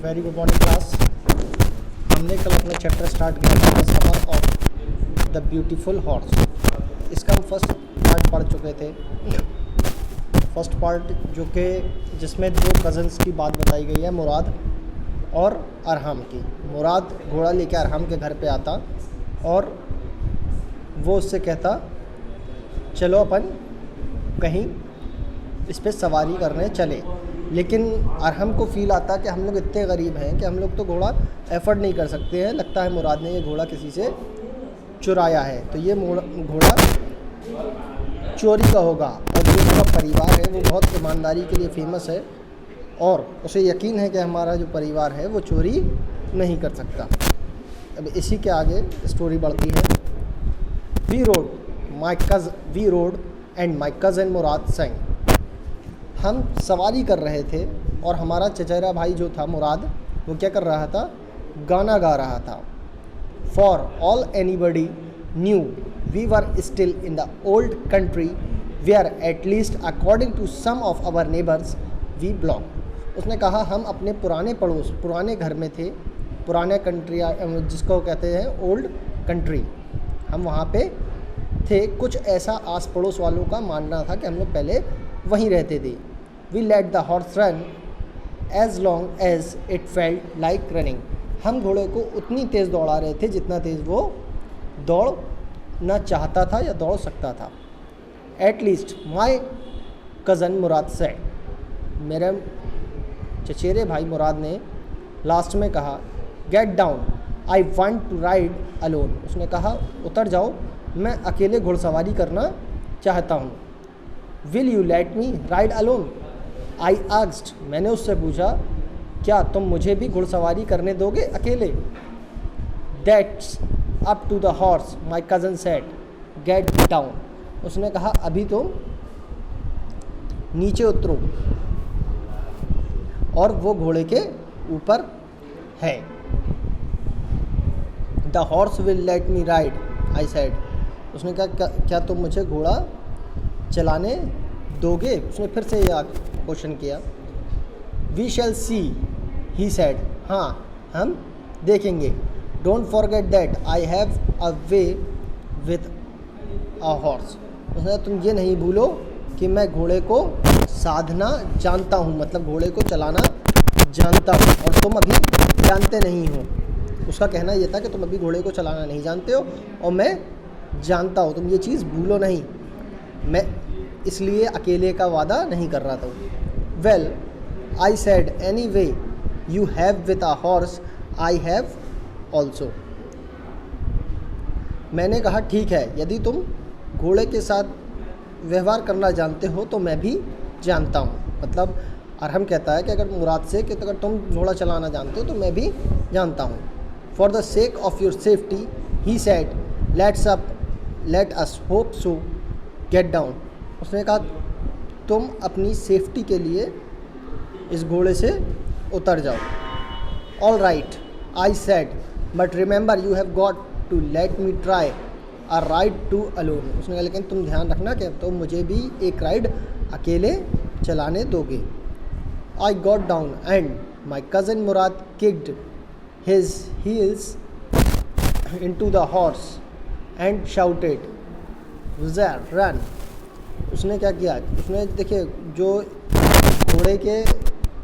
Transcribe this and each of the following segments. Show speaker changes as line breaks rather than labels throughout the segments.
Very good morning class. हमने कल अपना चैप्टर स्टार्ट किया था the summer of the beautiful horse. इसका हम फर्स्ट पार्ट पढ़ चुके थे। फर्स्ट पार्ट जो कि जिसमें दो कज़न्स की बात बताई गई है, मुराद और अरहम की। मुराद घोड़ा लेकर अरहम के घर पे आता और वो उससे कहता चलो अपन कहीं इस पे सवारी करने चले, लेकिन अरहम को फील आता कि हम लोग इतने गरीब हैं कि हम लोग तो घोड़ा एफर्ड नहीं कर सकते हैं। लगता है मुराद ने ये घोड़ा किसी से चुराया है, तो ये घोड़ा चोरी का होगा। और जो उसका परिवार है वो बहुत ईमानदारी के लिए फेमस है और उसे यकीन है कि हमारा जो परिवार है वो चोरी नहीं कर सकता। अब इसी के आगे स्टोरी बढ़ती है। We rode and my cousin Murad सेंग। हम सवारी कर रहे थे और हमारा चचेरा भाई जो था मुराद, वो क्या कर रहा था? गाना गा रहा था। For all anybody knew we were still in the old country where at least according to some of our neighbours we belong. उसने कहा हम अपने पुराने पड़ोस, पुराने घर में थे। पुराने कंट्री जिसको कहते हैं ओल्ड कंट्री, हम वहाँ पे थे। कुछ ऐसा आस पड़ोस वालों का मानना था कि हम लोग पहले वहीं रहते थे। We let the horse run as long as it felt like running. हम घोड़े को उतनी तेज़ दौड़ा रहे थे जितना तेज़ वो दौड़ना चाहता था या दौड़ सकता था। At least my cousin Murad से, मेरे चचेरे भाई मुराद ने लास्ट में कहा get down I want to ride alone. उसने कहा उतर जाओ, मैं अकेले घुड़सवारी करना चाहता हूँ। Will you let me ride alone I asked. मैंने उससे पूछा क्या तुम मुझे भी घुड़सवारी करने दोगे अकेले? That's up to the horse my cousin said get down. उसने कहा अभी तुम नीचे उतरो, और वो घोड़े के ऊपर है। The horse will let me ride I said. उसने कहा क्या तुम मुझे घोड़ा चलाने दोगे? उसने फिर से यह क्वेश्चन किया। We shall see he said. हाँ, हम देखेंगे। Don't forget that I have a way with a horse. उसने तुम ये नहीं भूलो कि मैं घोड़े को साधना जानता हूँ, मतलब घोड़े को चलाना जानता हूँ, और तुम अभी जानते नहीं हो। उसका कहना यह था कि तुम अभी घोड़े को चलाना नहीं जानते हो और मैं जानता हूँ, तुम ये चीज़ भूलो नहीं। मैं इसलिए अकेले का वादा नहीं कर रहा था। Well I said any way you have with a horse I have also. मैंने कहा ठीक है, यदि तुम घोड़े के साथ व्यवहार करना जानते हो तो मैं भी जानता हूँ। मतलब अरहम कहता है कि अगर मुराद से कि अगर तुम घोड़ा चलाना जानते हो तो मैं भी जानता हूँ। For the sake of your safety he said let us hope so gate down. उसने कहा तुम अपनी सेफ्टी के लिए इस घोड़े से उतर जाओ। All right I said but remember you have got to let me try a ride to alone. उसने कहा लेकिन तुम ध्यान रखना कि तुम मुझे भी एक राइड अकेले चलाने दोगे। I got down and my cousin Murad kicked his heels into the horse and shouted run. उसने क्या किया? उसने देखिए जो घोड़े के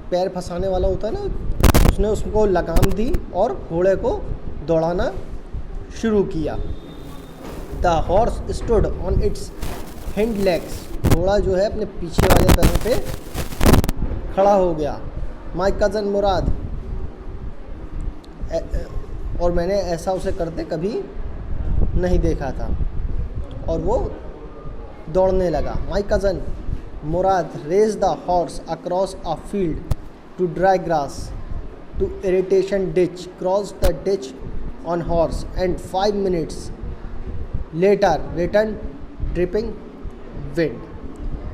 पैर फंसाने वाला होता है ना, उसने उसको लगाम दी और घोड़े को दौड़ाना शुरू किया। The horse stood on it's hind legs. घोड़ा जो है अपने पीछे वाले पैरों पे खड़ा हो गया। माई कज़न मुराद, और मैंने ऐसा उसे करते कभी नहीं देखा था, और वो दौड़ने लगा। My cousin Murad raced the horse across a field to dry grass to irritation ditch, cross the ditch on horse and 5 minutes later return dripping wind.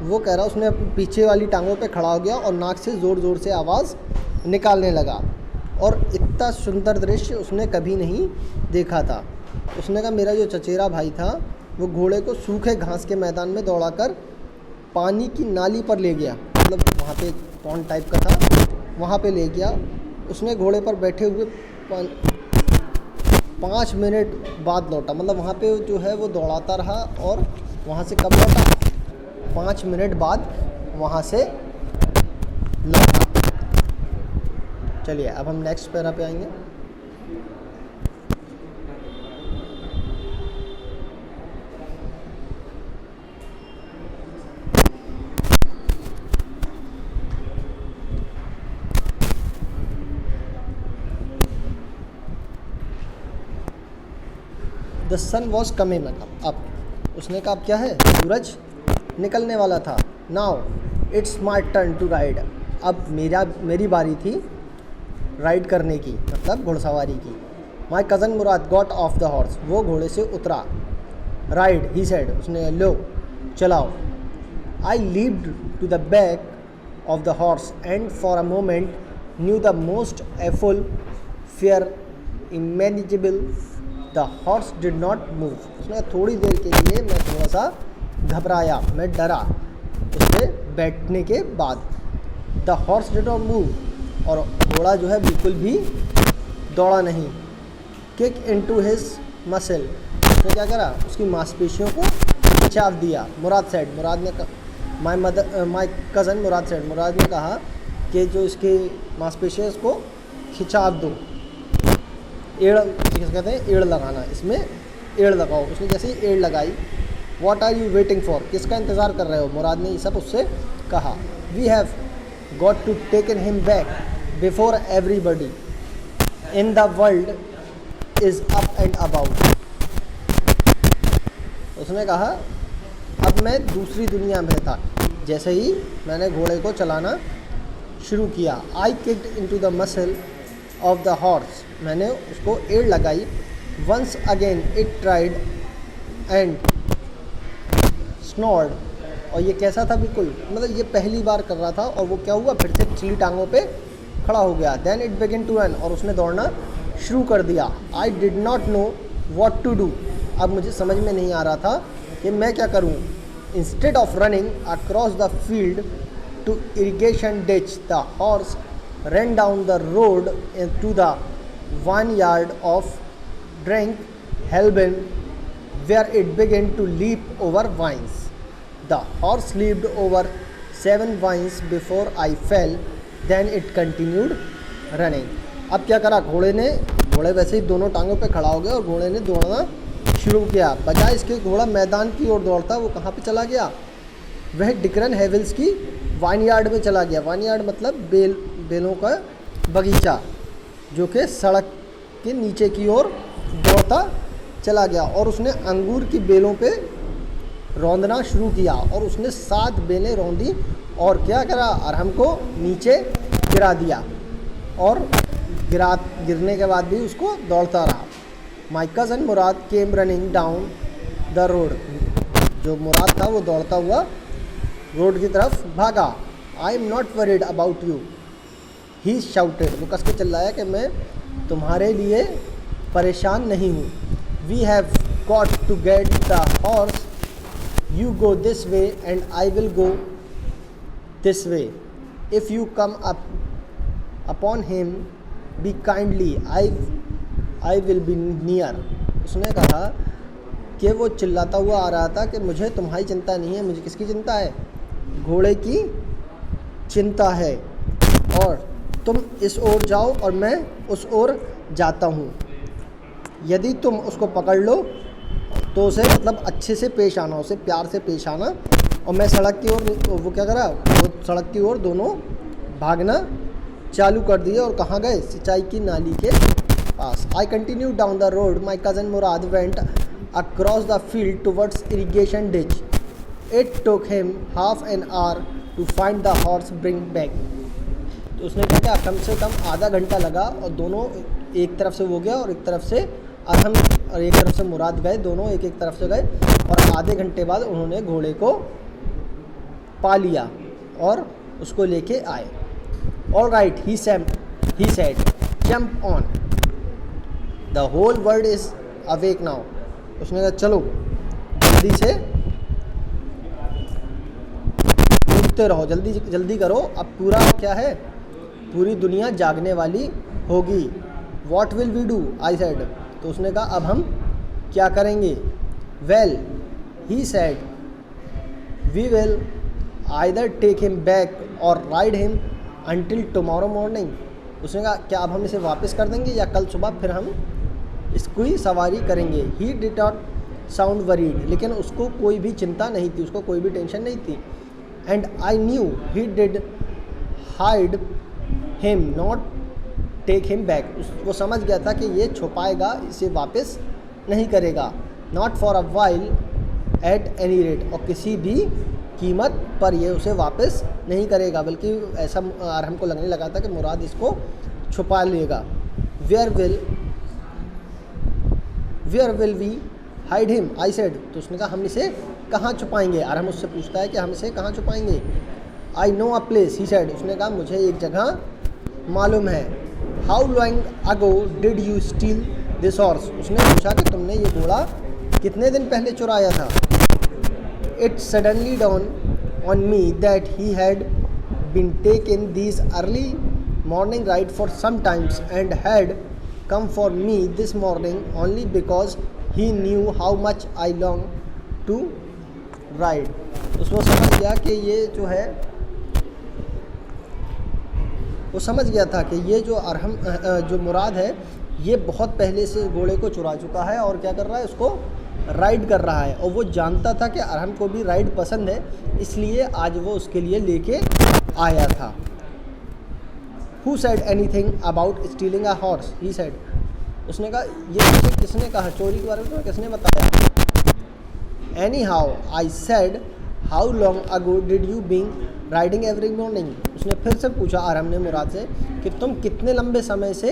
वो कह रहा उसने पीछे वाली टांगों पे खड़ा हो गया और नाक से ज़ोर ज़ोर से आवाज़ निकालने लगा, और इतना सुंदर दृश्य उसने कभी नहीं देखा था। उसने कहा मेरा जो चचेरा भाई था वो घोड़े को सूखे घास के मैदान में दौड़ाकर पानी की नाली पर ले गया, मतलब वहाँ पे पॉन्ड टाइप का था, वहाँ पे ले गया उसने घोड़े पर बैठे हुए 5 मिनट बाद लौटा, मतलब वहाँ पे जो है वो दौड़ाता रहा और वहाँ से कब लौटा, 5 मिनट बाद वहाँ से लौटा। चलिए अब हम नेक्स्ट पैरा पे आएंगे। The sun was coming up, उसने कहा अब क्या है, सूरज निकलने वाला था। Now it's my turn to ride, अब मेरी बारी थी राइड करने की, मतलब घुड़सवारी की। माई cousin Murad got off the horse, वो घोड़े से उतरा। राइड ही सेड, उसने लो चलाओ। I leaped to the back of the horse and for a moment knew the most awful fear imaginable. The horse did not move, उसने थोड़ी देर के लिए मैं थोड़ा सा घबराया, मैं डरा उससे बैठने के बाद। The horse did not move, और घोड़ा जो है बिल्कुल भी दौड़ा नहीं। किक इनटू हिज मसल, उसने क्या करा, उसकी मांसपेशियों को खिंचाव दिया। मुराद सेड, मुराद ने माई कज़न मुराद सेड, मुराद ने कहा कि जो इसकी मांसपेशियाँ इसको खिंचाव दो। एड़ किस कहते हैं, एड़ लगाना, इसमें एड़ लगाओ। उसने जैसे ही एड़ लगाई, what are you waiting for, किसका इंतज़ार कर रहे हो, मुराद ने ये सब उससे कहा। We have got to taken him back before everybody in the world is up and about. उसने कहा अब मैं दूसरी दुनिया में था। जैसे ही मैंने घोड़े को चलाना शुरू किया, I kicked into the muscle of the horse, मैंने उसको एड़ लगाई। Once again it tried and snorted, और ये कैसा था, बिल्कुल मतलब ये पहली बार कर रहा था, और वो क्या हुआ, फिर से पिछली टांगों पे खड़ा हो गया। Then it begin to run, और उसने दौड़ना शुरू कर दिया। I did not know what to do, अब मुझे समझ में नहीं आ रहा था कि मैं क्या करूं। Instead of running across the field to irrigation ditch, the horse ran down the road to the vineyard of Drink Helben, where it began to leap over vines. The horse leaped over 7 vines before I fell, then it continued running. अब क्या करा घोड़े वैसे ही दोनों टांगों पे खड़ा हो गया और घोड़े ने दौड़ना शुरू किया। बजाय इसके घोड़ा मैदान की ओर दौड़ता, वो कहाँ पे चला गया, वह डिकरन हेवल्स की वाइनयार्ड में चला गया। वाइनयार्ड मतलब बेलों का बगीचा, जो कि सड़क के नीचे की ओर दौड़ता चला गया। और उसने अंगूर की बेलों पे रौंदना शुरू किया, और उसने 7 बेलें रौंदी और क्या करा, अरहम को नीचे गिरा दिया, और गिरने के बाद भी उसको दौड़ता रहा। माई cousin Murad came running down the road, जो मुराद था वो दौड़ता हुआ रोड की तरफ भागा। I am not worried about you, he shouted, वो कस के चिल्लाया कि मैं तुम्हारे लिए परेशान नहीं हूँ। We have got to get the horse, you go this way and I will go this way. If you come up upon him be kindly, I will be near. उसने कहा कि वो चिल्लाता हुआ आ रहा था कि मुझे तुम्हारी चिंता नहीं है, मुझे किसकी चिंता है, घोड़े की चिंता है, और तुम इस ओर जाओ और मैं उस ओर जाता हूँ। यदि तुम उसको पकड़ लो तो उसे मतलब अच्छे से पेश आना, उसे प्यार से पेश आना। और मैं सड़क की ओर, वो क्या करा, वो सड़क की ओर दोनों भागना चालू कर दिए। और कहाँ गए, सिंचाई की नाली के पास। I continue down the road, my cousin Murad went across the field towards irrigation ditch. It took him half an hour to find the horse bring back. तो उसने क्या, कम से कम आधा घंटा लगा, और दोनों एक तरफ से वो गया और एक तरफ से अरहम और एक तरफ से मुराद गए, दोनों एक एक तरफ से गए। और आधे घंटे बाद उन्होंने घोड़े को पा लिया और उसको लेके आए। All right he said jump on, the whole world is awake now. उसने कहा चलो जल्दी से उठते रहो, जल्दी करो, अब पूरा क्या है, पूरी दुनिया जागने वाली होगी। What will we do, I said, तो उसने कहा अब हम क्या करेंगे। Well he said we will either take him back और ride him until tomorrow morning. उसने कहा क्या अब हम इसे वापस कर देंगे या कल सुबह फिर हम इसको ही सवारी करेंगे। He did not sound worried, लेकिन उसको कोई भी चिंता नहीं थी, उसको कोई भी टेंशन नहीं थी। And I knew he did hide him not take him back, वो समझ गया था कि ये छुपाएगा, इसे वापस नहीं करेगा। Not for a while at any rate, और किसी भी कीमत पर ये उसे वापस नहीं करेगा, बल्कि ऐसा हमको लगने लगा था कि मुराद इसको छुपा लेगा। Where will we hide him, I said, तो उसने कहा हम इसे कहाँ छुपाएंगे। और हम उससे पूछता है कि हम इसे कहाँ छुपाएंगे। I know a place, he said, उसने कहा मुझे एक जगह मालूम है। How long ago did you steal this horse, उसने पूछा कि तुमने ये घोड़ा कितने दिन पहले चुराया था। It suddenly down on me that he had been taken this early morning ride for some times and had come for me this morning only because he knew how much I long to ride। उसको समझ गया कि ये जो है, वो समझ गया था कि ये जो अरहम जो मुराद है ये बहुत पहले से घोड़े को चुरा चुका है और क्या कर रहा है, उसको राइड कर रहा है। और वो जानता था कि अरहम को भी राइड पसंद है, इसलिए आज वो उसके लिए लेके आया था। Who said anything about stealing a horse? He said, उसने कहा ये मुझे किसने कहा, चोरी के बारे में किसने बताया। Anyhow, I said, how long ago did you been riding every morning? उसने फिर से पूछा अरहम ने मुराद से कि तुम कितने लंबे समय से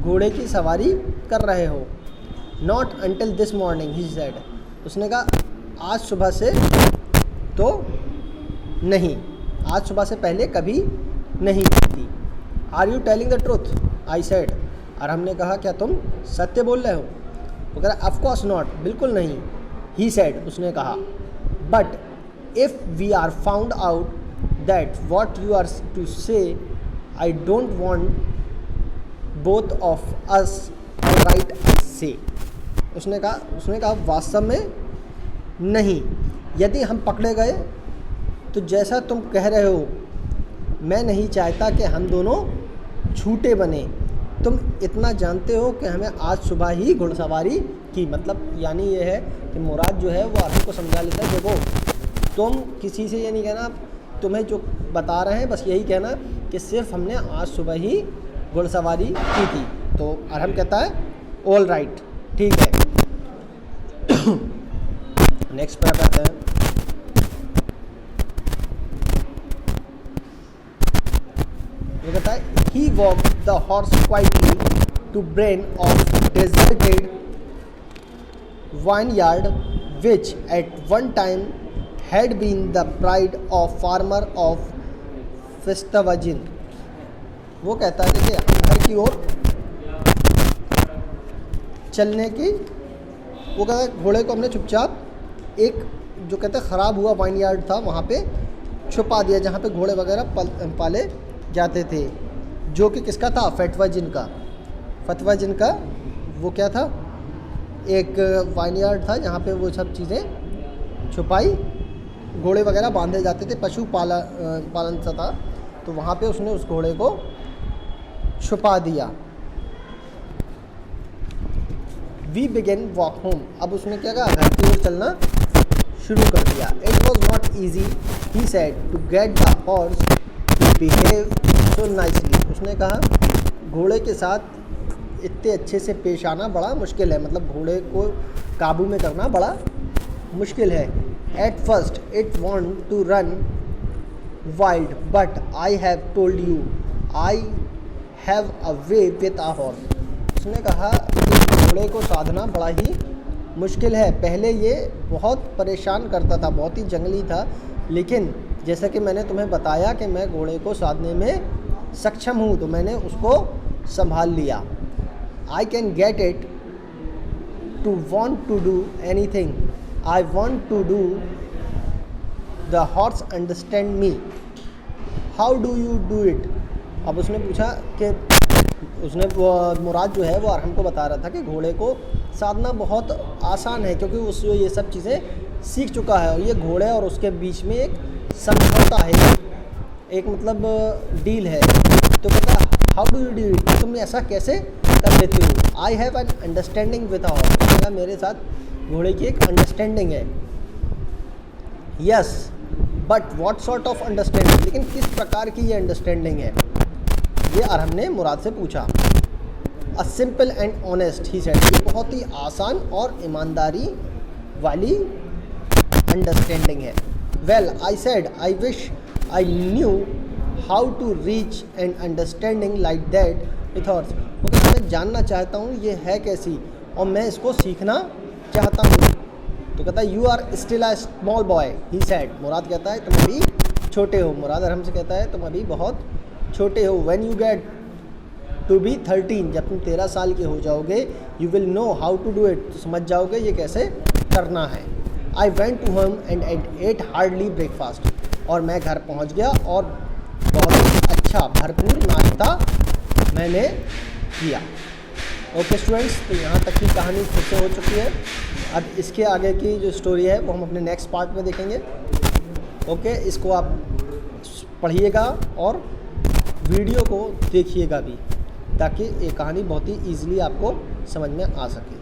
घोड़े की सवारी कर रहे हो। Not until this morning, he said, उसने कहा आज सुबह से तो नहीं, आज सुबह से पहले कभी नहीं की थी। Are you telling the truth, I said, और हमने कहा क्या तुम सत्य बोल रहे हो। वो कह रहा ऑफकोर्स नॉट, बिल्कुल नहीं। ही सेड, उसने कहा but if we are found out that what you are to say I don't want both of us right say. उसने कहा वास्तव में नहीं, यदि हम पकड़े गए तो जैसा तुम कह रहे हो मैं नहीं चाहता कि हम दोनों झूठे बने। तुम इतना जानते हो कि हमें आज सुबह ही घुड़सवारी की, मतलब यानी ये है कि मुराद जो है वो आदमी को समझा लेता है, देखो तुम किसी से ये नहीं कहना, तुम्हें जो बता रहे हैं बस यही कहना कि सिर्फ हमने आज सुबह ही घुड़सवारी की थी। तो अरहम कहता है ऑल राइट, ठीक है। नेक्स्ट पर आते हैं। ये कहता है he walked the horse quietly to brain of deserted vineyard which at one time had been the pride of farmer of Fistavajin। वो कहता है कि हम घर की ओर चलने की, वो कहता है घोड़े को हमने चुपचाप एक जो कहते हैं ख़राब हुआ वाइनयार्ड था वहाँ पे छुपा दिया, जहाँ पे घोड़े वगैरह पाले जाते थे, जो कि किसका था, फतवाजिन का। फतवाजिन का वो क्या था, एक वाइनयार्ड था जहाँ पे वो सब चीज़ें छुपाई, घोड़े वगैरह बांधे जाते थे, पशु पालन सा था, तो वहाँ पे उसने उस घोड़े को छुपा दिया। वी बिगेन वॉक होम, अब उसने क्या कहा, घर की ओर चलना शुरू कर दिया। It was not easy, he said, to get the horse to behave so nicely. उसने कहा घोड़े के साथ इतने अच्छे से पेश आना बड़ा मुश्किल है, मतलब घोड़े को काबू में करना बड़ा मुश्किल है। At first it want to run wild but I have told you I have a way with a horse. उसने कहा कि घोड़े को साधना बड़ा ही मुश्किल है, पहले ये बहुत परेशान करता था, बहुत ही जंगली था, लेकिन जैसा कि मैंने तुम्हें बताया कि मैं घोड़े को साधने में सक्षम हूँ, तो मैंने उसको संभाल लिया। I can get it to want to do anything, I want to do the horse understand me. How do you do it, अब उसने पूछा कि मुराद जो है वो अरहम को बता रहा था कि घोड़े को साधना बहुत आसान है क्योंकि उस ये सब चीज़ें सीख चुका है, और ये घोड़े और उसके बीच में एक समझौता है, एक मतलब डील है। तो कहता how do you do it, तुम ऐसा कैसे कर लेते हो। I have an understanding with a horse, मेरे साथ घोड़े की एक अंडरस्टैंडिंग है। Yes but what sort of understanding, लेकिन किस प्रकार की ये अंडरस्टैंडिंग है, ये अरहम ने मुराद से पूछा। A simple and honest he said, ये बहुत ही आसान और ईमानदारी वाली अंडरस्टैंडिंग है। Well I said I wish I knew how to reach an understanding like that with horse, मैं जानना चाहता हूँ ये है कैसी और मैं इसको सीखना चाहता हूँ। तो कहता है you are still a small boy he said, Murad कहता है तुम अभी छोटे हो, मुराद अरहम से कहता है तुम अभी बहुत छोटे हो। When you get to be 13, जब तुम 13 साल के हो जाओगे, you will know how to do it, तो समझ जाओगे ये कैसे करना है। I went to home and ate hardly breakfast, और मैं घर पहुंच गया और बहुत अच्छा भरपूर नाश्ता मैंने किया। ओके स्टूडेंट्स, तो यहाँ तक की कहानी फिर से हो चुकी है। अब इसके आगे की जो स्टोरी है वो हम अपने नेक्स्ट पार्ट में देखेंगे। ओके, इसको आप पढ़िएगा और वीडियो को देखिएगा भी, ताकि ये कहानी बहुत ही ईजिली आपको समझ में आ सके।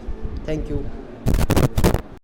Thank you.